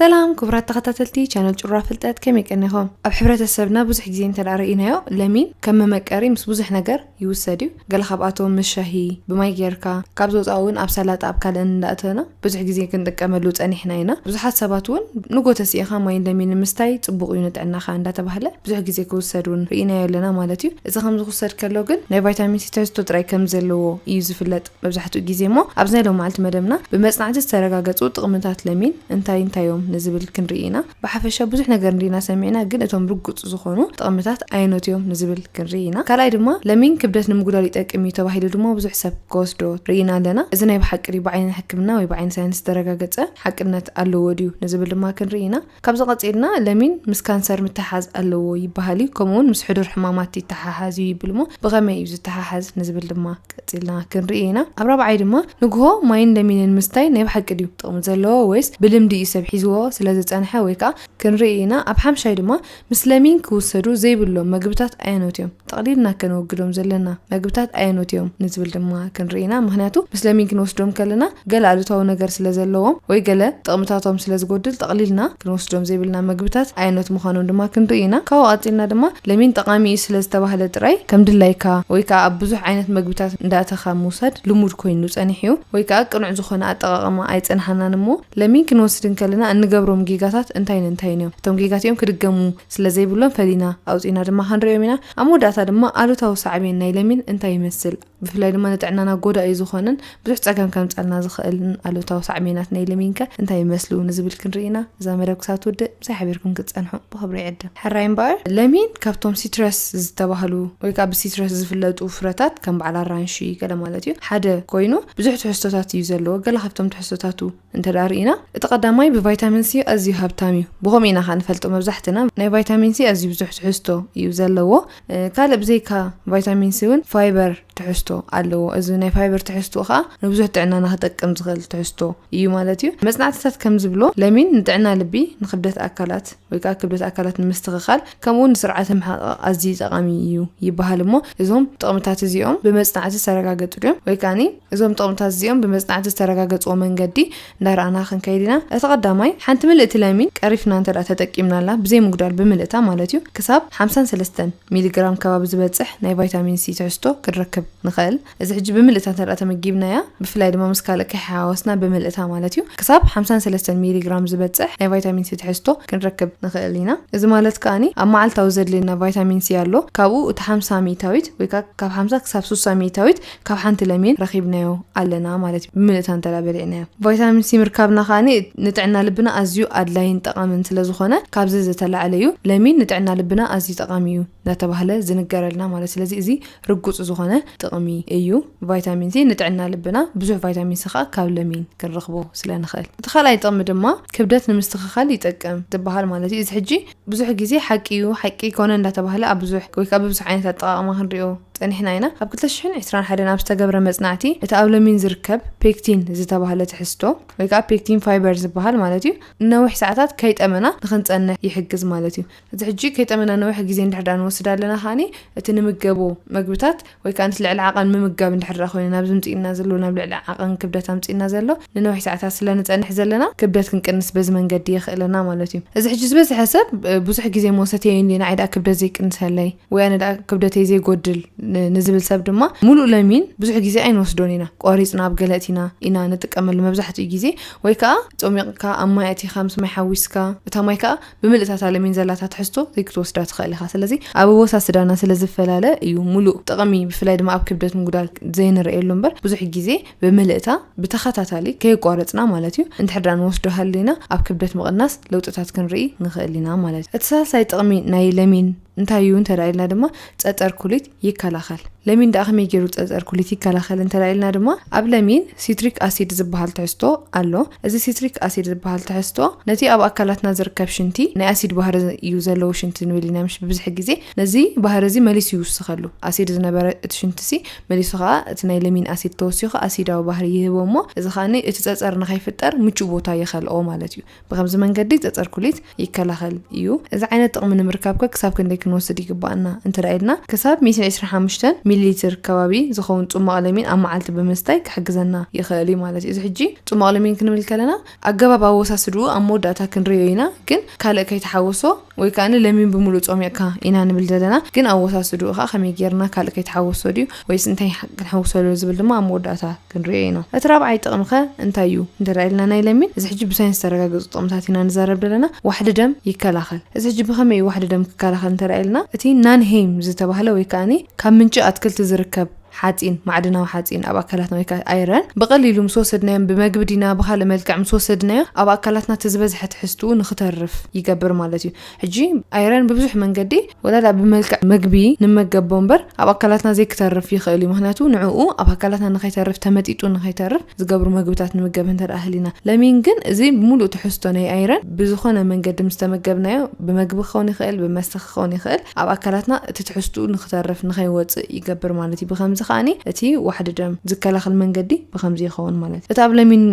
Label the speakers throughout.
Speaker 1: سلام كبرات تخطتلتي channel جرا فلتات كم يكنيهم أب حبرة السبنا بزح جزين تلارينايو لمين كم مكاري مس بزح نجار يوسديو قال خبأتهم مش شهي بماي جيركا كابزوز أون أب سلات أب كلن لاتنا بزح جزين كندك أملوت أني حناينا بزحات سباتون نقول تسيخا ماين لمين مستاي تبغوا ينت عنا خان داتا بهلا بزح جزين كوسدون رينايو لنا مالتيو إذا خمس خسر كلوجن ناي فيتامين سي تستو تراي كم زلو يوز فلت بزحتو جزين مو أبزنا لو معلت مدمنا بمصنع تسترجعت وتقمتات لمين انتي يوم نزبل كنرينا بحفشة بزح نجار نرينا سمعنا جنتهم رجوت زخونو تقمتات عينات يوم نزبل كنرينا كلا يدما لمين كبدت نمقولة لتأكمي تواحد دما بزح سب كوستو رينا لنا إذا نبي حق بعين حكمنا وبعين ساينس درجات حكمنا اللو وديو نزبل دما كنرينا كبز قصيرنا لمين مسكانسر متحاز اللو يبهالي كمون مسحدور حمامات تححازي يبلمو بغما يوز تححاز نزبل دما قصيرنا كنرينا أبرا عيدما نجوه ماين لمين المستاي نبي حق ديو تقوم زلوا ويس بلمدي يسب حزوا سلازت أنا حويكا كنرينا أبحم شيء دما مسلمين كوسرو زي بلهم مجبتات عينوتيهم تقليلنا كانوا قدوم زلنا مجبتات عينوتيهم نزبل دما كنرينا مهناتو مسلمين كنوسدوم كلنا قال على تو نجار سلازلهم ويقلا تقمتاتهم سلازجودل تقليلنا كنوسدوم زي بلنا مجبتات عينوت مخانون دما كنرينا كواتنا دما لمين تقامي سلاز تبهل تراي كم دلايكا ويكا أبزح عينت مجبتات ندات خاموسد لمود كوينوس أنيحيو ويكا كنوع زخنا أتقاما أيت أنحنا نمو لمين كنوسدن كلنا نجبرهم جيجاتات انتين توم جيجات يوم كدقمو سلازي بلون فدينا أوزينا دما هنريومينا أمو داتا دما ألو تاو صعبين نايلمين انتي يمثل بفلاي دما نتعنانا قودا أي زخونن بزح تساقم كم تسألنا زخقلن ألو تاو صعبينات نايلمينك انتي يمثلو نزبل كنرينا زامرك ساتود بزي حبيركم كتسأنحو بخبري عدة حراين بار لمين كابتوم سيترس زتباهلو ويكا بسيترس زفلتو فراتات كم بعلا رانشي كلا مالتيو حدا كوينو بزح تحسوتات يوزلو قال خابتوم تحسوتاتو انت دارينا اتقداماي بفيتامين سي أزيو هابتاميو بغمينا خانفلتو مبزحتنا ناي فيتامين سي أزيو بزح تحسو يوزلو كالا بزيكا فيتامين سي ون فايبر تحسو ألو أزو ناي فايبر تحسو خا نبزح تعنا نهتك أمزغل تحسو يو مالتيو مصنعتات كم زبلو لمين ندعنا لبي نخبدت أكلات ويكا كبدت أكلات نمستغخال كمون سرعة محقق أزي تقامي يو يبهالمو إزهم تقمتات زيوم بمصنعات السرقاقات اليوم ويكاني إزهم تقمتات زيوم بمصنعات السرقاقات ومن قدي نارعنا خن كيدنا أتقدماي حنت ملئت لمين كعرفنا أنت لا تتكيمنا لا بزي مقدار بملئتها مالتيو كساب 53 ميليغرام كباب زبتصح ناي فيتامين سي تحستو كنركب نخل إذا حج بملئتها أنت لا تمجيبنا يا بفلاي دما مسكالك حاوسنا بملئتها مالتيو كساب 53 ميليغرام زبتصح ناي فيتامين سي تحستو كنركب نخلينا إذا مالت كاني أما على توزد لنا فيتامين سي يالو كابو تحمسة ميتاويت ويكا كاب 5 كساب 6 ميتاويت كاب حنت لمين رخيبنايو علنا مالتيو بملئتها أنت لا بلعنايو فيتامين سي مركبنا خاني نتعنا لبنا أزيو أدلاين تقامن سلازخونه كابز زتلا عليو لمين نتعنا لبنا أزي تقاميو لا تبهله زنقرلنا مال سلازي إزي رجوع زخونه تقامي أيو فيتامين سي نتعنا لبنا بزح فيتامين سخاء كاب لمين كنرخبو سلان خال تخيل يطعم دما كبدتنا مستخخال يتقام تبهال مالتي إذا حجي بزح جزي حكي كونن لا تبهله أبزح كويك أبزح عين تطعم هنريو نحنا هنا قبل تشحن 20 حدا بستجبر مصنعتي تقابل مين زركب بيكتين زي تبهله تحستو ويكا بيكتين فايبرز بهال مالتي نوح ساعات كيت أمنا نخنصنا يحجز مالتي إذا حجي كيت أمنا نوح جزين نحدا نوصل لنا خاني تنمجبو مجبتات ويكانت العلاقة ممجب نحرر خوينا بزمتينا زلونا بالعلاقة كبدتها متينا زلو لنوح ساعات سلنا نحزل لنا كبدت كنكنس بزمن قد يخلنا مالتي إذا حجز بس حسب بوسح جزين موستين لنا عيدا كبدة زي كنسهلي وأنا دا كبدة زي جودل نزبل سب دما ملء لمين بزح جزي أين وصدونينا قاريصنا بقلتنا إنا نتكمل مبزحة جزي ويكا توميكا أما يأتي 5 ما يحويسكا تاميكا بملئتها لمين زلاتها تحستو ذيك توسدات خالي خاص الذي أبو وسا سدانا سلازف فلالة يو ملء تقمي بفلاي دما أب كبدت مقدار زين رأي لنبر بزح جزي بملئتها بتخطات علي كي قاريصنا مالتيو انت حدان وصدوها لنا أب كبدت مقناس لو تتات كنرئي نخلينا مالتي اتساساي تقمي ناي لمين انتايو انت رأينا دما تأثر كليت يكالاخل لمين دا أخمي جيرو تأثر كليت يكالاخل انت رأينا دما قبل مين سيتريك أسيد زبهال تحستو ألو إذا سيتريك أسيد زبهال تحستو نتي أبو أكلاتنا زركب شنتي نا أسيد بهار يوزلو شنتي نولينا مش ببزح جزي نزي بهار زي ماليس يوسخلو أسيد زنبر شنتسي ماليس خا تناي لمين أسيد توسيخ أسيد أو بهار يهبومو إذا خاني تتأثر نخايف التر متشو بوتا يخل أو مالتيو بخمس من قدي تأثر كليت يكالاخل يو إذا عينت تقوم من مركبك كساب كنديك نوصل يقبأنا انت رأينا كساب 125 ሚሊሊትር ከባቢ ዝኸውን ጽማቕ ለሚን ኣብ መዓልቲ ብምስታይ ክሕግዘና ይኽእል እዩ ማለት እዩ። እዚ ሕጂ ጽማቕ ለሚን ክንብል ከለና ኣገባብ ኣወሳስዱ ኣብ መወዳእታ ክንሪኦ ኢና ግን ካልእ ከይተሓወሶ ወይ ከዓ ለሚን ብምሉእ ጾሚዕካ ኢና ንብል ዘለና ግን ኣወሳስዱ ኻ ከመይ ጌርና ካልእ ከይተሓወሶ ድዩ ወይስ እንታይ ክንሓውሰሉ ዝብል ድማ ኣብ መወዳእታ ክንሪኦ ኢና። እቲ ራብዓይ ጥቕሚ ኸ እንታይ እዩ እንተራእየልና ናይ ለሚን እዚ ሕጂ ብሳይንስ ተረጋገፁ ጥቕምታት ኢና ንዛረብ ዘለና። ዋሕዲ ደም ይከላኸል። እዚ ሕጂ ብኸመይ እዩ ዋሕዲ ደም ክከላኸል እንተራእየልና እቲ ናንሄም ዝተባህለ ወይ ከዓኒ ካብ ምንጪ ኣትክልቲ ዝርከብ ሓፂን ማዕድናዊ ሓፂን ኣብ ኣካላትና ወይ ከዓ ኣይረን ብቐሊሉ ምስ ወሰድናዮም ብመግቢ ዲና ብካልእ መልክዕ ምስ ወሰድናዮ ኣብ ኣካላትና ትዝበዝሐ ትሕዝቱ ንኽተርፍ ይገብር ማለት እዩ። ሕጂ ኣይረን ብብዙሕ መንገዲ ወላዳ ብመልክዕ መግቢ ንመገቦ እምበር ኣብ ኣካላትና ዘይክተርፍ ይኽእል እዩ። ምክንያቱ ንዕኡ ኣብ ኣካላትና ንኸይተርፍ ተመጢጡ ንኸይተርፍ ዝገብሩ መግብታት ንምገብ እንተደኣህሊና ለሚን ግን እዚ ሙሉእ ትሕዝቶ ናይ ኣይረን ብዝኾነ መንገዲ ምስ ተመገብናዮ ብመግቢ ክኸውን ይኽእል ብመስተ ክኸውን ይኽእል ኣብ ኣካላትና እቲ ትሕዝቱ ንኽተርፍ ንኸይወፅእ ይገብር ማለት እዩ። ብከምዚ ኻኒ እቲ ዋሕዲ ደም ዝከላኸል መንገዲ ብከምዚ ይኸውን ማለት እዩ። እቲ ኣብ ለሚን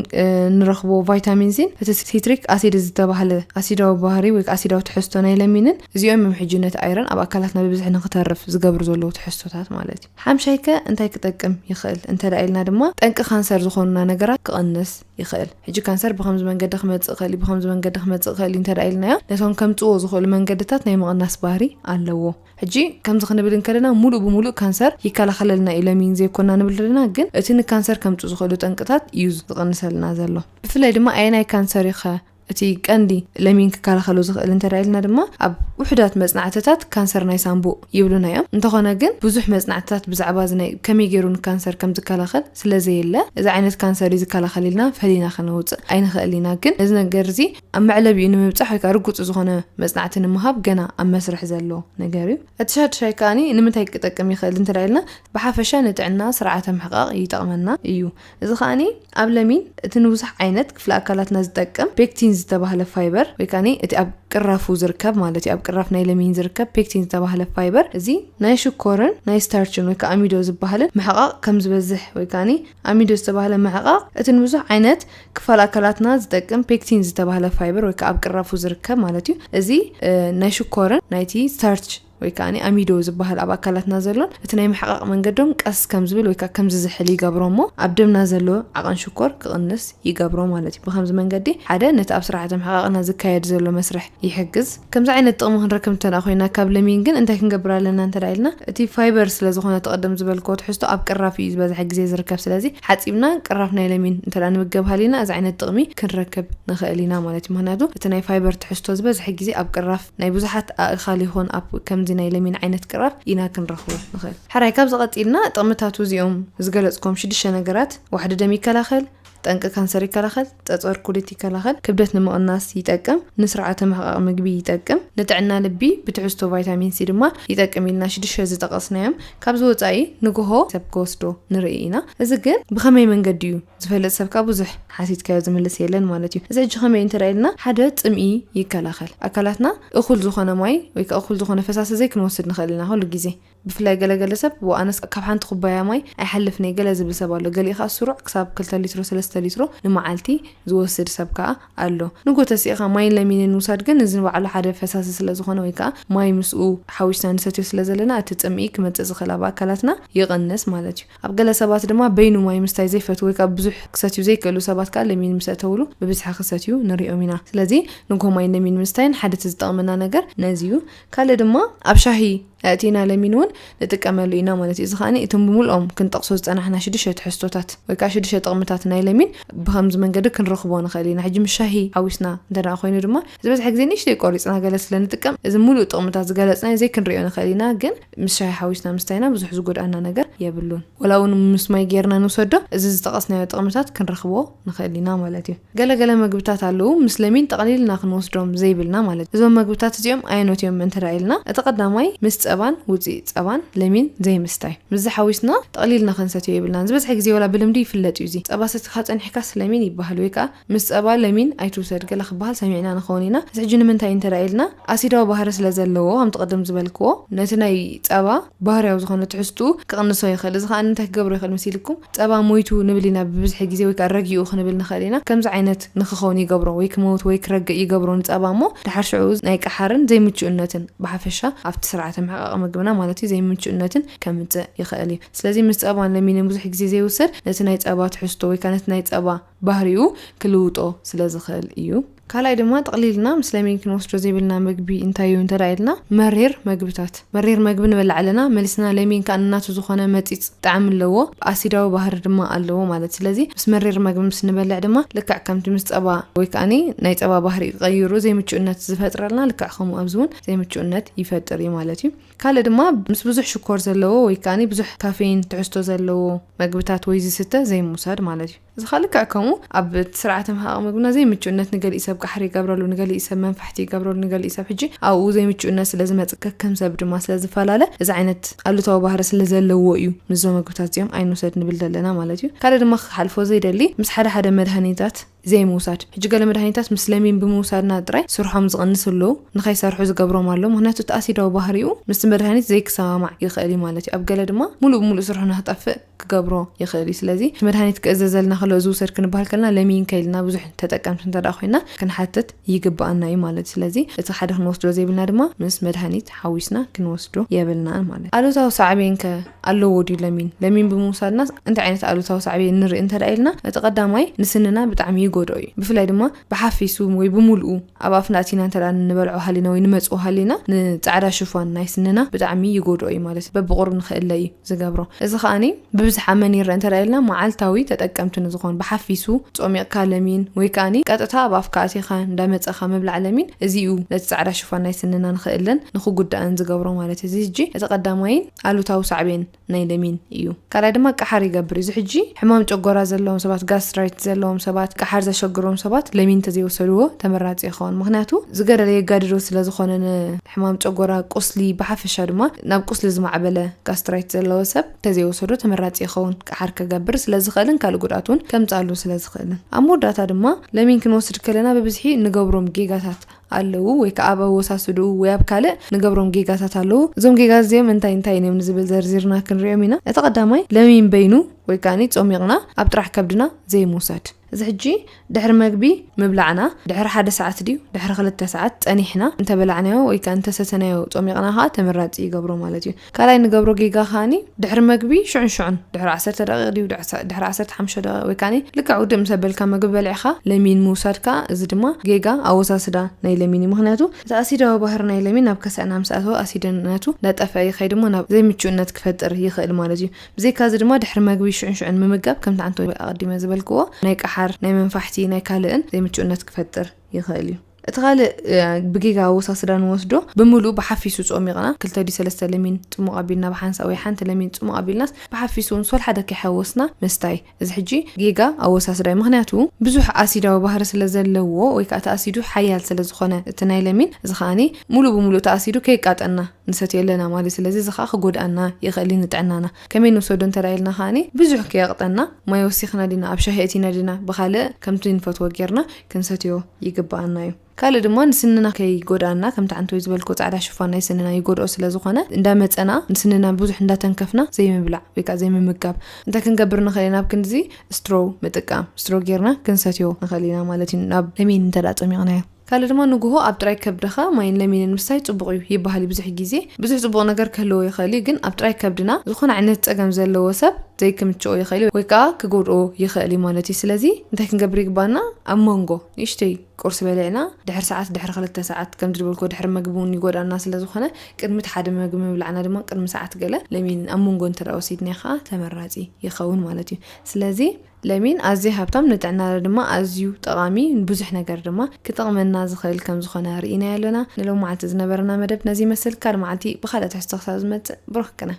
Speaker 1: ንረኽቦ ቫይታሚን ሲን እቲ ሲትሪክ ኣሲድ ዝተባህለ ኣሲዳዊ ባህሪ ወይ ኣሲዳዊ ትሕዝቶ ናይ ለሚንን እዚኦም ምሕጅነት ኣይረን ኣብ ኣካላትና ብብዝሒ ንኽተርፍ ዝገብሩ ዘለዉ ትሕዝቶታት ማለት እዩ። ሓምሻይ ከ እንታይ ክጠቅም ይኽእል እንተዳኢልና ድማ ጠንቂ ካንሰር ዝኾኑና ነገራት ክቕንስ ይኽእል። ሕጂ ካንሰር ብከምዚ መንገዲ ክመጽእ ይኽእል ብከምዚ መንገዲ ክመጽእ ይኽእል እንተዳኢልናዮ ነቶም ከምጽዎ ዝኽእሉ መንገድታት ናይ ምቕናስ ባህሪ ኣለዎ። ሕጂ ከምዚ ክንብል እንከለና ሙሉእ ብሙሉእ ካንሰር ይከላኸለልና እዩ ለሚን ዘይኮና ንብል ዘለና ግን እቲ ንካንሰር ከምጽኡ ዝኽእሉ ጠንቅታት እዩ ዝቕንሰልና ዘሎ። ብፍላይ ድማ ኣየናይ ካንሰር ይኸ እቲ ቀንዲ ለሚን ክከላኸሉ ዝኽእል እንተዳኢልና ድማ ኣብ ውሕዳት መጽናዕትታት ካንሰር ናይ ሳምቡእ ይብሉና እዮም። እንተኾነ ግን ብዙሕ መጽናዕትታት ብዛዕባ ዝናይ ከመይ ገይሩ ንካንሰር ከም ዝከላኸል ስለዘየለ እዚ ዓይነት ካንሰር እዩ ዝከላኸል ኢልና ፈሊና ክንውፅእ ኣይንኽእል ኢና። ግን እዚ ነገር እዚ ኣብ መዕለቢኡ ንምብጻሕ ወይ ከዓ ርጉፅ ዝኾነ መጽናዕቲ ንምሃብ ገና ኣብ መስርሕ ዘሎ ነገር እዩ። እቲ ሻድሻይ ከዓኒ ንምንታይ ክጠቅም ይኽእል እንተዳኢልና ብሓፈሻ ንጥዕና ስርዓተ ምሕቃቕ ይጠቕመና እዩ። እዚ ከዓኒ ኣብ ለሚን እቲ ንብዙሕ ዓይነት ክፍለ ኣካላትና ዝጠቅም ፔክቲን ዝተባህለ ፋይበር ወይ ከዓኒ እቲ ኣብ ቅራፉ ዝርከብ ማለት እዩ። ኣብ ቅራፍ ናይ ለሚን ዝርከብ ፔክቲን ዝተባህለ ፋይበር እዚ ናይ ሽኮርን ናይ ስታርችን ወይ ከዓ አሚዶ ዝበሃልን ምሕቃቕ ከም ዝበዝሕ ወይ ከዓኒ አሚዶ ዝተባህለ ምሕቃቕ እቲ ንብዙሕ ዓይነት ክፋል ኣካላትና ዝጠቅም ፔክቲን ዝተባህለ ፋይበር ወይ ከዓ ኣብ ቅራፉ ዝርከብ ማለት እዩ። እዚ ናይ ሽኮርን ናይቲ ስታርች ወይ ከዓኒ አሚዶ ዝበሃል ኣብ ኣካላትና ዘሎን እቲ ናይ ምሕቃቕ መንገዶም ቀስ ከም ዝብል ወይ ከዓ ከም ዝዝሕል ይገብሮ እሞ ኣብ ደምና ዘሎ ዓቐን ሽኮር ክቕንስ ይገብሮ ማለት እዩ። ብከምዚ መንገዲ ሓደ ነቲ ኣብ ስርዓተ ምሕቃቕና ዝካየድ ዘሎ መስርሕ ይሕግዝ። ከምዚ ዓይነት ጥቕሚ ክንረክብ እንተዳ ኮይና ካብ ለሚን ግን እንታይ ክንገብር ኣለና እንተዳኢልና እቲ ፋይበር ስለ ዝኾነ ተቐደም ዝበልክዎ ትሕዝቶ ኣብ ቅራፍ እዩ ዝበዝሐ ግዜ ዝርከብ። ስለዚ ሓፂብና ቅራፍ ናይ ለሚን እንተዳ ንምገብ ሃሊና እዚ ዓይነት ጥቕሚ ክንረክብ ንኽእል ኢና ማለት እዩ። ምክንያቱ እቲ ናይ ፋይበር ትሕዝቶ ዝበዝሐ ግዜ ኣብ ቅራፍ ናይ ብዙሓት ኣእኻል ይኹን ኣብ ከም ናይ ለሚን ዓይነት ቅራፍ ኢና ክንረኽቦ ንኽእል። ሓራይ ካብ ዝቐፂልና ጥቕምታቱ እዚኦም ዝገለጽኩም 6 ነገራት ዋሕዲ ደም ይከላኸል፣ ጠንቂ ካንሰር ይከላኸል፣ ፀፀር ኩሊት ይከላኸል፣ ክብደት ንምቕናስ ይጠቅም፣ ንስርዓተ ምሕቃቕ ምግቢ ይጠቅም፣ ንጥዕና ልቢ ብትሕዝቶ ቫይታሚን ሲ ድማ ይጠቅም ኢልና 6 ዝጠቐስናዮም ካብዚ ወፃኢ ንግሆ ሰብ ክወስዶ ንርኢ ኢና። እዚ ግን ብኸመይ መንገዲ እዩ ዝፈልጥ ሰብካ ብዙሕ ሓሲትካዮ ዝምልስ የለን ማለት እዩ። እዚ ሕጂ ኸመይ እንተራኢልና ሓደ ጥምኢ ይከላኸል። ኣካላትና እኹል ዝኾነ ማይ ወይ ከዓ እኹል ዝኾነ ፈሳሲ ዘይክንወስድ ንኽእል ኢና ኩሉ ግዜ። ብፍላይ ገለገለ ሰብ ወኣነስ ካብ ሓንቲ ኩባያ ማይ ኣይሓልፍነይ ገለ ዝብል ሰብ ኣሎ። ገሊኡ ከዓ ስሩዕ ክሳብ 2 ሊትሮ 3 ሊትሮ ንመዓልቲ ዝወስድ ሰብ ከዓ ኣሎ። ንጎ ተሲእኻ ማይን ለሚንን ውሳድ ግን እዚ ባዕሉ ሓደ ፈሳሲ ስለ ዝኾነ ወይ ከዓ ማይ ምስኡ ሓዊስና ንሰትዮ ስለ ዘለና እቲ ጥምኢ ክመፅእ ዝኽእል ኣብ ኣካላትና ይቕንስ ማለት እዩ። ኣብ ገለ ሰባት ድማ በይኑ ማይ ምስታይ ዘይፈትው ወይ ከዓ ብዙሕ ክሰትዩ ዘይክእሉ ሰባት ከዓ ለሚን ምሰተውሉ ብብዝሒ ክሰትዩ ንሪኦም ኢና። ስለዚ ንጎ ማይን ለሚን ምስታይን ሓደ ዝጠቕመና ነገር ነዚ እዩ። ካልእ ድማ ኣብ ሻሂ ኣእቲና ለሚን እውን ንጥቀመሉ ኢና ማለት እዩ። እዚ ከዓኒ እቶም ብምልኦም ክንጠቕሶ ዝፀናሕና 6 ትሕዝቶታት ወይ ከዓ 6 ጥቕምታት ናይ ለሚን ብከምዚ መንገዲ ክንረኽቦ ንኽእል ኢና። ሕጂ ምስ ሻሂ ሓዊስና እንተደኣ ኮይኑ ድማ ዝበዝሐ ግዜ ንእሽተይ ቆሪፅና ገለ ስለንጥቀም እዚ ሙሉእ ጥቕምታት ዝገለፅና ዘይክንሪኦ ንኽእል ኢና። ግን ምስ ሻሂ ሓዊስና ምስታይና ብዙሕ ዝጎድኣና ነገር የብሉን። ወላ እውን ምስ ማይ ጌርና ንውሰዶ እዚ ዝጠቐስናዮ ጥቕምታት ክንረኽቦ ንኽእል ኢና ማለት እዩ። ገለገለ ምግብታት ኣለዉ ምስ ለሚን ጠቕሊልና ክንወስዶም ዘይብልና ማለት እዩ። እዞም ምግብታት እዚኦም ኣየኖት እዮም እንተዳኢልና እቲ ቀዳማይ ምስ ፀባን ውፅኢት ፀባን ለሚን ዘይምስታይ ምስ ሓዊስና ጠቕሊልና ክንሰትዮ የብልናን። ዝበዝሐ ግዜ ወላ ብልምዲ ይፍለጥ እዩ። እዚ ፀባ ሰትካ ፀኒሕካስ ለሚን ይበሃል ወይ ከዓ ምስ ፀባ ለሚን ኣይትውሰድ ገለ ክበሃል ሰሚዕና ንኸውን ኢና። እዚ ሕጂ ንምንታይ እንተዳኢልና ኣሲዳዊ ባህሪ ስለ ዘለዎ ከም ትቐደም ዝበልክዎ ነቲ ናይ ፀባ ባህርያዊ ዝኾነ ትሕዝትኡ ክቕንሶ ይኽእል። እዚ ከዓ እንታይ ክገብሮ ይኽእል መሲልኩም ፀባ ሞይቱ ንብል ኢና ብብዝሒ ግዜ ወይ ከዓ ረጊኡ ክንብል ንኽእል ኢና። ከምዚ ዓይነት ንክኸውን ይገብሮ ወይ ክመውት ወይ ክረግእ ይገብሮ ንፀባ እሞ ድሓር ሽዑ ናይ ቀሓርን ዘይምችእነትን ብሓፈሻ ኣብቲ ስርዓተ ምሕቃቕ መሐቃቅ ምግብና ማለት እዩ ዘይምችእነትን ከምጽእ ይኽእል እዩ ስለዚ ምስ ጸባን ለሚንን ብዙሕ ግዜ ዘይውሰድ ነቲ ናይ ጸባ ትሕዝቶ ወይ ከዓ ነቲ ናይ ጸባ ባህሪኡ ክልውጦ ስለ ዝኽእል እዩ ካልኣይ ድማ ጠቕሊልና ምስ ለሚን ክንወስዶ ዘይብልና ምግቢ እንታይ እዩ እንተዳይልና መሪር ምግብታት መሪር ምግቢ ንበልዕ ኣለና መሊስና ለሚን ካንናቱ ዝኾነ መጢጽ ጣዕሚ ኣለዎ ኣሲዳዊ ባህሪ ድማ ኣለዎ ማለት ስለዚ ምስ መሪር ምግቢ ምስ ንበልዕ ድማ ልክዕ ከምቲ ምስ ጸባ ወይ ከዓኒ ናይ ጸባ ባህሪ ቀይሩ ዘይምችእነት ዝፈጥረልና ልክዕ ከምኡ ኣብዝውን ዘይምችእነት ይፈጥር እዩ ማለት እዩ ካልእ ድማ ምስ ብዙሕ ሽኮር ዘለዎ ወይ ከዓኒ ብዙሕ ካፌን ትሕዝቶ ዘለዎ ምግብታት ወይ ዝስተ ዘይምውሳድ ማለት እዩ እዚ ልክዕ ከምኡ ኣብ ስርዓተ ምሕቃቅ ምግብና ዘይምችእነት ንገሊእ ሰብ ቃሕሪ ይገብረሉ ንገሊእ ሰብ መንፋሕቲ ይገብረሉ ንገሊእ ሰብ ሕጂ ኣብኡ ዘይምችእነት ስለ ዝመጽእ ከም ሰብ ድማ ስለ ዝፈላለ እዚ ዓይነት ኣሉታዊ ባህሪ ስለ ዘለዎ እዩ ንዞም ምግብታት እዚኦም ኣይንውሰድ ንብል ዘለና ማለት እዩ ካልእ ድማ ክሓልፎ ዘይደሊ ምስ ሓደ ሓደ መድሃኒታት ዘይምውሳድ ሕጂ ገለ መድሃኒታት ምስ ለሚን ብምውሳድና ጥራይ ስርሖም ዝቕንስሉ ንኸይሰርሑ ዝገብሮም ኣሎ ምክንያቱ ተኣሲዳዊ ባህሪኡ ምስ መድሃኒት ዘይክሰማማዕ ይኽእል እዩ ማለት እዩ ኣብ ገለ ድማ ሙሉእ ብሙሉእ ስርሑ ንኽጠፍእ ክገብሮ ይኽእል እዩ ስለዚ መድሃኒት ክእዘዘልና ከሎ ዝውሰድ ክንበሃል ከለና ለሚን ከይልና ብዙሕ ተጠቀምቲ እንተዳ ኮይና ክንሓትት ይግባአና እዩ ማለት ስለዚ እቲ ሓደ ክንወስዶ ዘይብልና ድማ ምስ መድሃኒት ሓዊስና ክንወስዶ የብልናን ማለት ኣሉታዊ ሳዕቤን ከ ኣለዎ ድዩ ለሚን ብምውሳድና እንታይ ዓይነት ኣሉታዊ ሳዕቤን ንርኢ እንተዳ ኢልና እቲ ቀዳማይ ንስንና ብጣዕሚ ይጎድኦ እዩ ብፍላይ ድማ ብሓፊሱ ወይ ብምሉኡ ኣብ ኣፍና ኣቲና እንተዳ ንበልዖ ሃሊና ወይ ንመጽኦ ሃሊና ንጻዕዳ ሽፋን ናይ ስንና ብጣዕሚ ይጎድኦ እዩ ማለት በብቁርብ ንኽእለ እዩ ዝገብሮ እዚ ከዓኒ ብብዝሓ መን ይርአ እንተዳ ኢልና መዓልታዊ ተጠቀምቲ ንዝኾን ብሓፊሱ ጾሚቕካ ለሚን ወይ ከዓኒ ቀጥታ ኣብ ኣፍካ ኣቲኻ እንዳመጸኻ ምብላዕ ለሚን እዚኡ ነቲ ጻዕዳ ሽፋን ናይ ስንና ንኽእለን ንኽጉዳእን ዝገብሮ ማለት እዚ ሕጂ እቲ ቀዳማይን ኣሉታዊ ሳዕቤን ናይ ለሚን እዩ ካልኣይ ድማ ቃሓር ይገብር እዚ ሕጂ ሕማም ጨጎራ ዘለዎም ሰባት ጋስትራይት ዘለዎም ሰባት ቃሓር ዘሸግሮም ሰባት ለሚን ተዘይወሰድዎ ተመራጺ ይኸውን ምክንያቱ ዝገደለ የጋድዶ ስለ ዝኾነ ሕማም ጨጎራ ቁስሊ ብሓፈሻ ድማ ናብ ቁስሊ ዝማዕበለ ጋስትራይት ዘለዎ ሰብ ተዘይወሰዶ ተመራጺ ይኸውን ቃሓር ከገብር ስለ ዝኽእልን ካልእ ጉድኣቱን ከምጻሉ ስለ ዝኽእልን ኣብ መወዳእታ ድማ ለሚን ክንወስድ ከለና ብብዝሒ ንገብሮም ጌጋታት ኣለዉ ወይ ከዓ ኣብ ወሳስዱ ወይ ኣብ ካልእ ንገብሮም ጌጋታት ኣለዉ እዞም ጌጋት እዚኦም እንታይ እዮም ንዝብል ዘርዚርና ክንሪኦም ኢና እቲ ቀዳማይ ለሚን በይኑ ወይ ከዓኒ ጾሚቕና ኣብ ጥራሕ ከብድና ዘይምውሳድ እዚ ሕጂ ድሕሪ መግቢ ምብላዕና ድሕሪ 1 ሰዓት ድዩ ድሕሪ 2 ሰዓት ጸኒሕና እንተበላዕናዮ ወይ ከዓ እንተሰተናዮ ጾሚቕና ኸ ተመራጺ ይገብሮ ማለት እዩ ካልኣይ ንገብሮ ጌጋ ኸዓኒ ድሕሪ መግቢ ሽዑን ድሕሪ 10 ደቂቕ ድዩ ድሕሪ 15 ደቂቕ ወይ ከዓኒ ልክዕ ውድእ ምስ በልካ ምግቢ በሊዕኻ ለሚን ምውሳድካ እዚ ድማ ጌጋ ኣወሳስዳ ናይ ለሚን ምክንያቱ እቲ ኣሲዳዊ ባህሪ ናይ ለሚን ናብ ከስዕና ምስኣተወ ኣሲድነቱ እንዳጠፍአ ይኸይድ እሞ ናብ ዘይምችእነት ክፈጥር ይኽእል ማለት እዩ ብዘይካዚ ድማ ድሕሪ መግቢ ሽዑን ምምጋብ ከምቲ ዓንተ ኣቐዲመ ዝበልክዎ ናይ ቃሓር ናይ መንፋሕቲ ናይ ካልእን ዘይምችእነት ክፈጥር ይኽእል እዩ እቲ ካልእ ብጌጋ ወሳስዳ ንወስዶ ብምሉእ ብሓፊሱ ጾሚቕና 2-3 ለሚን ጽሙቕ ኣቢልና ብሓንሳ ወይ ሓንቲ ለሚን ጽሙቕ ኣቢልናስ ብሓፊሱ ንሶል ሓደ ከይሓወስና መስታይ እዚ ሕጂ ጌጋ ኣወሳስዳ ምክንያቱ ብዙሕ ኣሲዳዊ ባህሪ ስለ ዘለዎ ወይ ከዓ ተኣሲዱ ሓያል ስለ ዝኾነ እቲ ናይ ለሚን እዚ ከዓኒ ሙሉእ ብምሉእ ተኣሲዱ ከይቃጠና ንሰትዮ ኣለና ማለት ስለዚ እዚ ከዓ ክጎድኣና ይኽእል ንጥዕናና ከመይ ንወስዶ እንተዳይልና ከዓኒ ብዙሕ ከየቕጠና ማይ ወሲኽና ዲና ኣብ ሻሂ እቲና ዲና ብኻልእ ከምቲ ንፈትዎ ጌርና ክንሰትዮ ይግባአና እዩ ካልእ ድማ ንስንና ከይጎድኣና ከምቲ ዓንተ ዝበልኮ ጻዕዳ ሽፋን ናይ ስንና ይጎድኦ ስለ ዝኾነ እንዳመጸና ንስንና ብዙሕ እንዳተንከፍና ዘይምብላዕ ወይ ከዓ ዘይምምጋብ እንታይ ክንገብር ንኽእል ኢና ኣብ ክንዲ ስትሮ ምጥቃም ስትሮ ጌርና ክንሰትዮ ንኽእል ኢና ማለት እዩ ናብ ለሚን እንተዳ ጾሚቕናዮ ካልእ ድማ ንግሆ ኣብ ጥራይ ከብድኻ ማይን ለሚንን ምስታይ ጽቡቕ እዩ ይበሃል ብዙሕ ግዜ ብዙሕ ጽቡቕ ነገር ከለዎ ይኽእል ግን ኣብ ጥራይ ከብድና ዝኾነ ዓይነት ፀገም ዘለዎ ሰብ ዘይክምችኦ ይኽእል ወይ ከዓ ክጎድኦ ይኽእል ማለት እዩ ስለዚ እንታይ ክንገብር ይግባና ኣብ መንጎ ንእሽተይ ቁርስ በሊዕና ድሕሪ ሰዓት ድሕሪ 2 ሰዓት ከም ዝብልኮ ድሕሪ ምግቢ እውን ይጎዳና ስለ ዝኾነ ቅድሚ ሓደ ምግቢ ምብላዕና ድማ ቅድሚ ሰዓት ገለ ለሚን ኣብ መንጎ እንተወሲድና ኸ ተመራጺ ይኸውን ማለት እዩ ስለዚ ለሚን ኣዝዩ ሃብታም ንጥዕና ድማ ኣዝዩ ጠቃሚ ብዙሕ ነገር ድማ ክጠቅመና ዝኽእል ከም ዝኾነ ርኢና ያለና ንሎማዓልቲ ዝነበረና መደብ ነዚ መስል ካልእ መዓልቲ ብኻልእ ትሕዝቶ ክሳብ ዝመጽእ ብሩኽ ቅነ